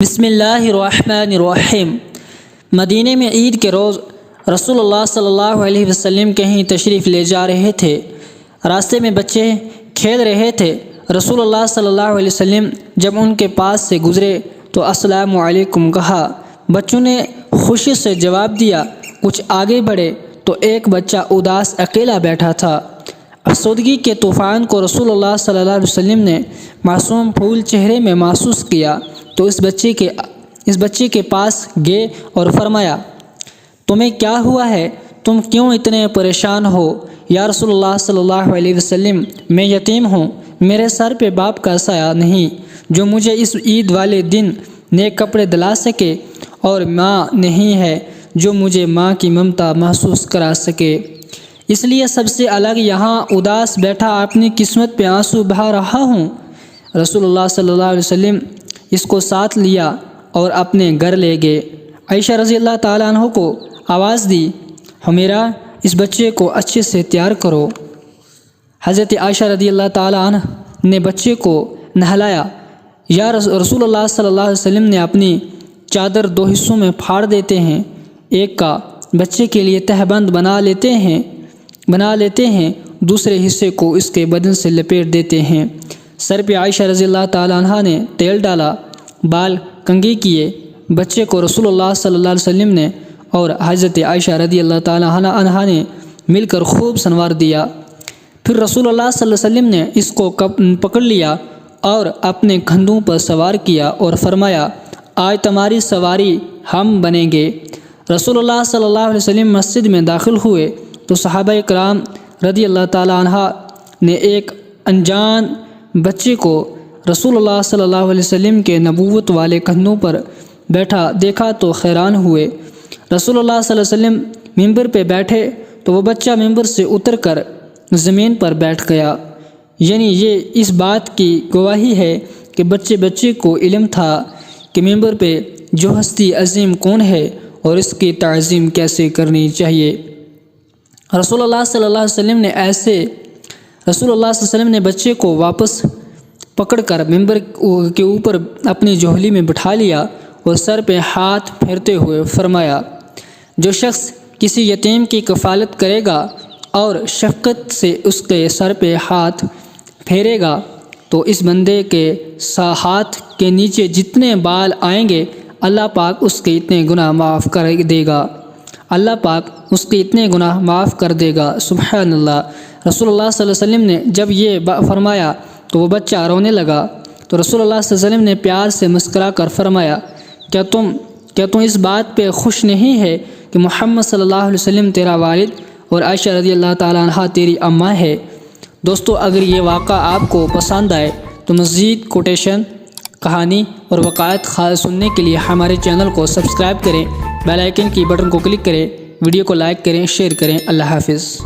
بسم اللہ الرحمن الرحیم۔ مدینے میں عید کے روز رسول اللہ صلی اللہ علیہ وسلم کہیں تشریف لے جا رہے تھے۔ راستے میں بچے کھیل رہے تھے۔ رسول اللہ صلی اللہ علیہ وسلم جب ان کے پاس سے گزرے تو السلام علیکم کہا۔ بچوں نے خوشی سے جواب دیا۔ کچھ آگے بڑھے تو ایک بچہ اداس اکیلا بیٹھا تھا۔ افسردگی کے طوفان کو رسول اللہ صلی اللہ علیہ وسلم نے معصوم پھول چہرے میں محسوس کیا تو اس بچے کے پاس گئے اور فرمایا، تمہیں کیا ہوا ہے؟ تم کیوں اتنے پریشان ہو؟ یا رسول اللہ صلی اللہ علیہ وسلم، میں یتیم ہوں، میرے سر پہ باپ کا سایہ نہیں جو مجھے اس عید والے دن نئے کپڑے دلا سکے، اور ماں نہیں ہے جو مجھے ماں کی ممتا محسوس کرا سکے، اس لیے سب سے الگ یہاں اداس بیٹھا اپنی قسمت پہ آنسو بہا رہا ہوں۔ رسول اللہ صلی اللہ علیہ وسلم اس کو ساتھ لیا اور اپنے گھر لے گئے۔ عائشہ رضی اللہ تعالیٰ عنہ کو آواز دی، حمیرہ اس بچے کو اچھے سے تیار کرو۔ حضرت عائشہ رضی اللہ تعالیٰ عنہ نے بچے کو نہلایا۔ یا رسول اللہ صلی اللہ علیہ وسلم نے اپنی چادر دو حصوں میں پھاڑ دیتے ہیں، ایک کا بچے کے لیے تہبند بنا لیتے ہیں، دوسرے حصے کو اس کے بدن سے لپیٹ دیتے ہیں۔ سر پہ عائشہ رضی اللہ تعالیٰ عنہ نے تیل ڈالا، بال کنگھی کیے۔ بچے کو رسول اللہ صلی اللہ علیہ وسلم نے اور حضرت عائشہ رضی اللہ تعالیٰ عنہ نے مل کر خوب سنوار دیا۔ پھر رسول اللہ صلی اللہ علیہ وسلم نے اس کو پکڑ لیا اور اپنے کندھوں پر سوار کیا اور فرمایا، آج تمہاری سواری ہم بنیں گے۔ رسول اللہ صلی اللہ علیہ وسلم مسجد میں داخل ہوئے تو صحابہ کرام رضی اللہ تعالیٰ عنہ نے ایک انجان بچے کو رسول اللہ صلی اللہ علیہ وسلم کے نبوت والے کندھوں پر بیٹھا دیکھا تو حیران ہوئے۔ رسول اللہ صلی اللہ علیہ وسلم ممبر پہ بیٹھے تو وہ بچہ ممبر سے اتر کر زمین پر بیٹھ گیا، یعنی یہ اس بات کی گواہی ہے کہ بچے کو علم تھا کہ ممبر پہ جو ہستی عظیم کون ہے اور اس کی تعظیم کیسے کرنی چاہیے۔ رسول اللہ صلی اللہ علیہ وسلم نے بچے کو واپس پکڑ کر ممبر کے اوپر اپنی جوہلی میں بٹھا لیا اور سر پہ ہاتھ پھیرتے ہوئے فرمایا، جو شخص کسی یتیم کی کفالت کرے گا اور شفقت سے اس کے سر پہ ہاتھ پھیرے گا تو اس بندے کے ہاتھ کے نیچے جتنے بال آئیں گے اللہ پاک اس کے اتنے گناہ معاف کر دے گا۔ سبحان اللہ۔ رسول اللہ صلی اللہ علیہ وسلم نے جب یہ فرمایا تو وہ بچہ رونے لگا تو رسول اللہ صلی اللہ علیہ وسلم نے پیار سے مسکرا کر فرمایا، کیا تم اس بات پہ خوش نہیں ہے کہ محمد صلی اللہ علیہ وسلم تیرا والد اور عائشہ رضی اللہ تعالیٰ عنہ تیری اماں ہے؟ دوستو، اگر یہ واقعہ آپ کو پسند آئے تو مزید کوٹیشن، کہانی اور وقائع سننے کے لیے ہمارے چینل کو سبسکرائب کریں، بیل آئیکن کی بٹن کو کلک کریں، ویڈیو کو لائک کریں، شیئر کریں۔ اللہ حافظ۔